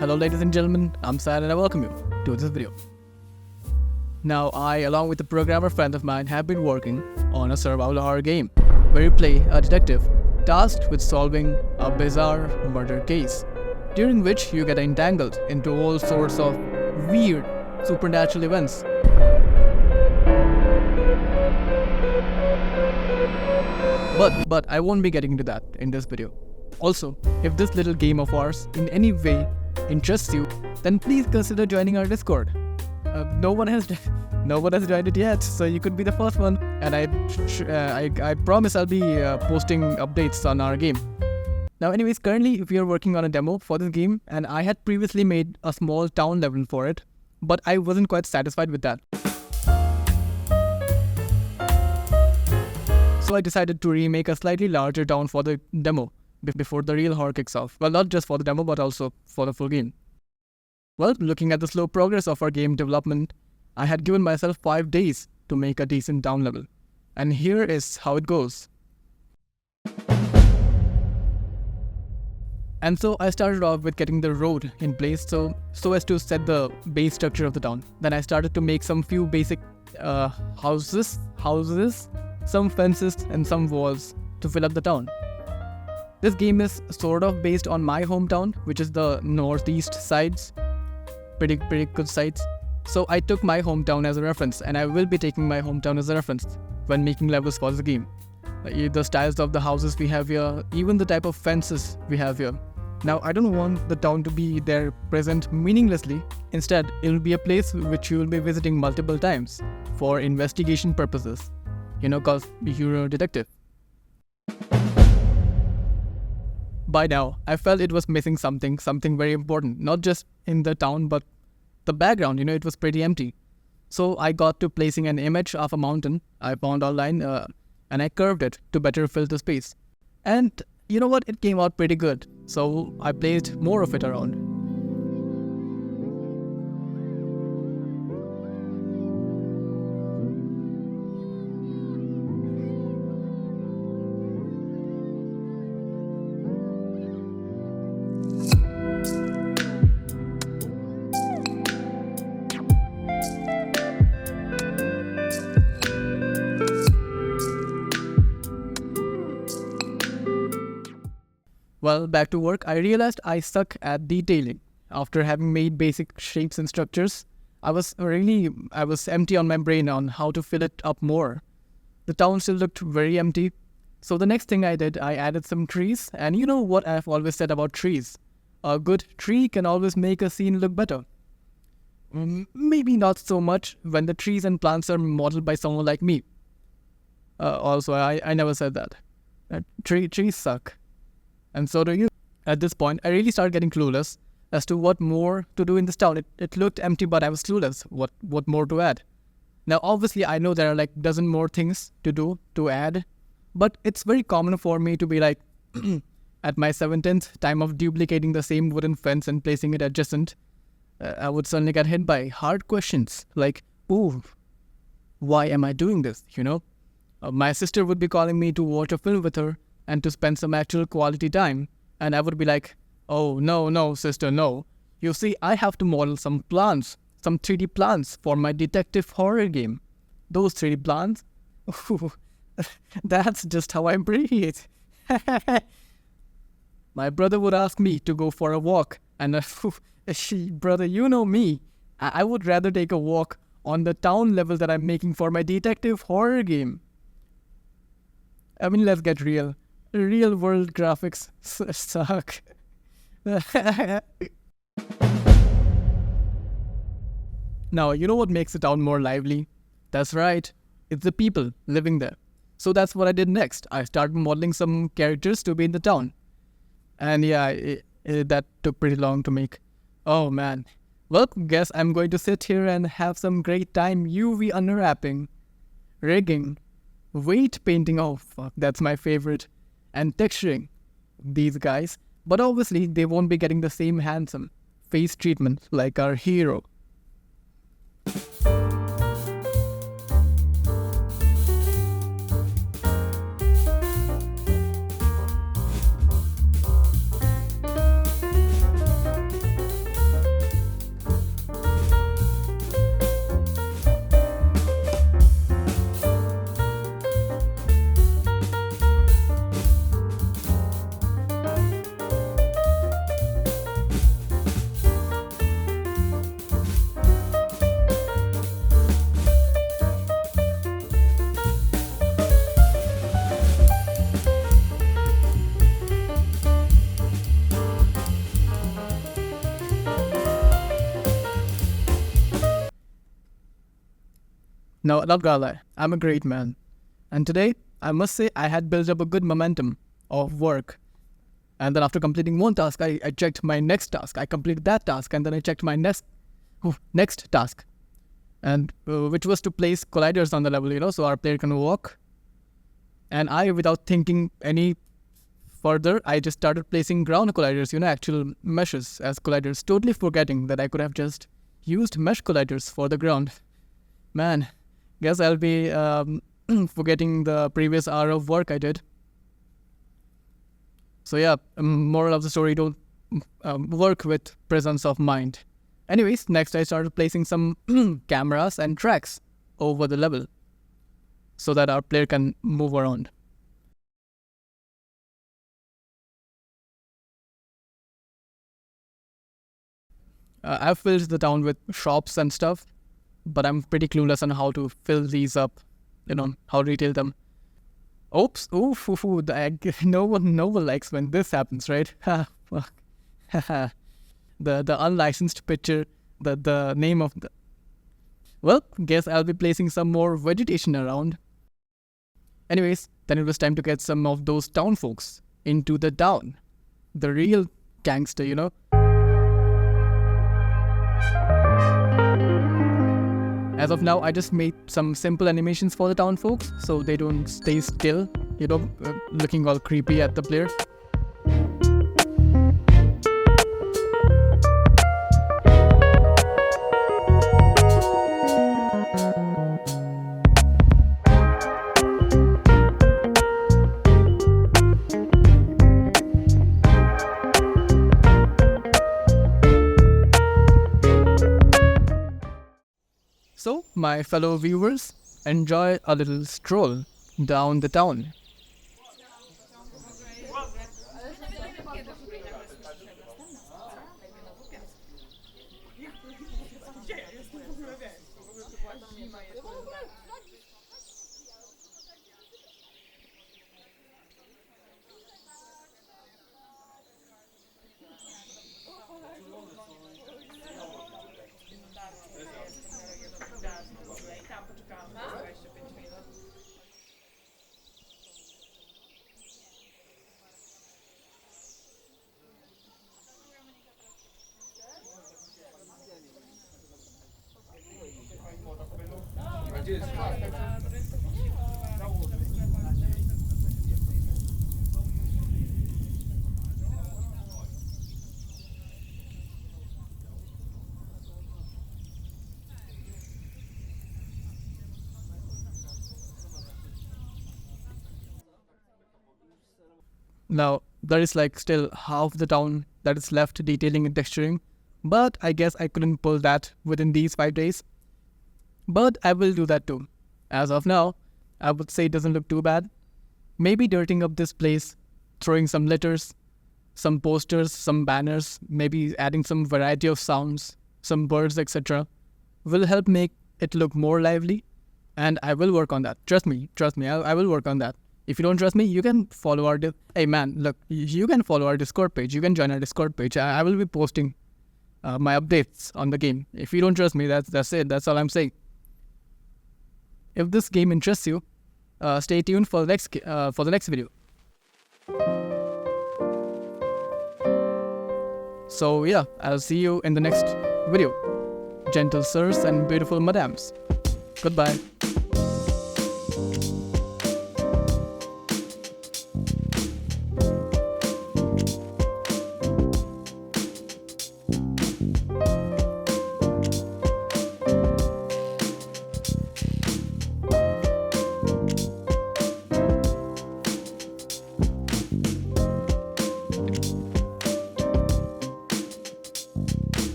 Hello ladies and gentlemen, I'm Sad and I welcome you to this video. Now I, along with a programmer friend of mine, have been working on a survival horror game where you play a detective tasked with solving a bizarre murder case, during which you get entangled into all sorts of weird supernatural events. But I won't be getting into that in this video. Also, if this little game of ours in any way interests you, then please consider joining our Discord. No one has joined it yet, so you could be the first one. And I promise I'll be posting updates on our game. Now, anyways, currently we are working on a demo for this game, and I had previously made a small town level for it, but I wasn't quite satisfied with that. So I decided to remake a slightly larger town for the demo before the real horror kicks off. Well, not just for the demo, but also for the full game. Well, looking at the slow progress of our game development, I had given myself 5 days to make a decent town level. And here is how it goes. And so I started off with getting the road in place so as to set the base structure of the town. Then I started to make some few basic houses, some fences and some walls to fill up the town. This game is sort of based on my hometown, which is the northeast sides. Pretty good sides. So I took my hometown as a reference, and I will be taking my hometown as a reference when making levels for this game. The styles of the houses we have here, even the type of fences we have here. Now, I don't want the town to be there present meaninglessly. Instead, it will be a place which you will be visiting multiple times for investigation purposes. Cause you're a detective. By now, I felt it was missing something very important. Not just in the town, but the background, it was pretty empty. So I got to placing an image of a mountain I found online, and I curved it to better fill the space. And you know what? It came out pretty good. So I placed more of it around. Well, back to work, I realized I suck at detailing. After having made basic shapes and structures, I was empty on my brain on how to fill it up more. The town still looked very empty. So the next thing I did, I added some trees, and you know what I've always said about trees. A good tree can always make a scene look better. Maybe not so much when the trees and plants are modeled by someone like me. Also, I never said that. Trees suck. And so do you. At this point, I really started getting clueless as to what more to do in this town. It looked empty, but I was clueless. What more to add? Now, obviously, I know there are like dozen more things to do, to add. But it's very common for me to be like, at my 17th time of duplicating the same wooden fence and placing it adjacent, I would suddenly get hit by hard questions. Like, ooh, why am I doing this, My sister would be calling me to watch a film with her and to spend some actual quality time. And I would be like, oh, no, sister, no. You see, I have to model some plants, some 3D plants for my detective horror game. Those 3D plants? Ooh, that's just how I breathe. My brother would ask me to go for a walk. And brother, you know me. I would rather take a walk on the town level that I'm making for my detective horror game. I mean, let's get real. Real world graphics suck. Now, you know what makes a town more lively? That's right, it's the people living there. So that's what I did next. I started modeling some characters to be in the town. And yeah, that took pretty long to make. Oh man. Well, guess I'm going to sit here and have some great time UV unwrapping, rigging, weight painting, oh fuck, that's my favorite, and texturing these guys, but obviously they won't be getting the same handsome face treatment like our hero. No, not gonna lie, I'm a great man. And today, I must say I had built up a good momentum of work. And then after completing one task, I checked my next task. I completed that task, and then I checked my next task, and which was to place colliders on the level, so our player can walk. And I, without thinking any further, I just started placing ground colliders, actual meshes as colliders, totally forgetting that I could have just used mesh colliders for the ground. Man, guess I'll be forgetting the previous hour of work I did. So yeah, moral of the story, don't work with presence of mind. Anyways, next I started placing some cameras and tracks over the level so that our player can move around. I've filled the town with shops and stuff, but I'm pretty clueless on how to fill these up, how to retail them. Oops, no one likes when this happens, right? The unlicensed picture, the name of the... Well, guess I'll be placing some more vegetation around. Anyways, then it was time to get some of those town folks into the town. The real gangster. As of now, I just made some simple animations for the town folks so they don't stay still, looking all creepy at the player. So, my fellow viewers, enjoy a little stroll down the town. Now, there is still half the town that is left detailing and texturing, but I guess I couldn't pull that within these 5 days. But I will do that too. As of now, I would say it doesn't look too bad. Maybe dirting up this place, throwing some litters, some posters, some banners, maybe adding some variety of sounds, some birds, etc. will help make it look more lively, and I will work on that. Trust me, I will work on that. If you don't trust me, you can follow our... Hey man, look, you can follow our Discord page. You can join our Discord page. I will be posting my updates on the game. If you don't trust me, that's it. That's all I'm saying. If this game interests you, stay tuned for the next video. So yeah, I'll see you in the next video. Gentle sirs and beautiful madams. Goodbye.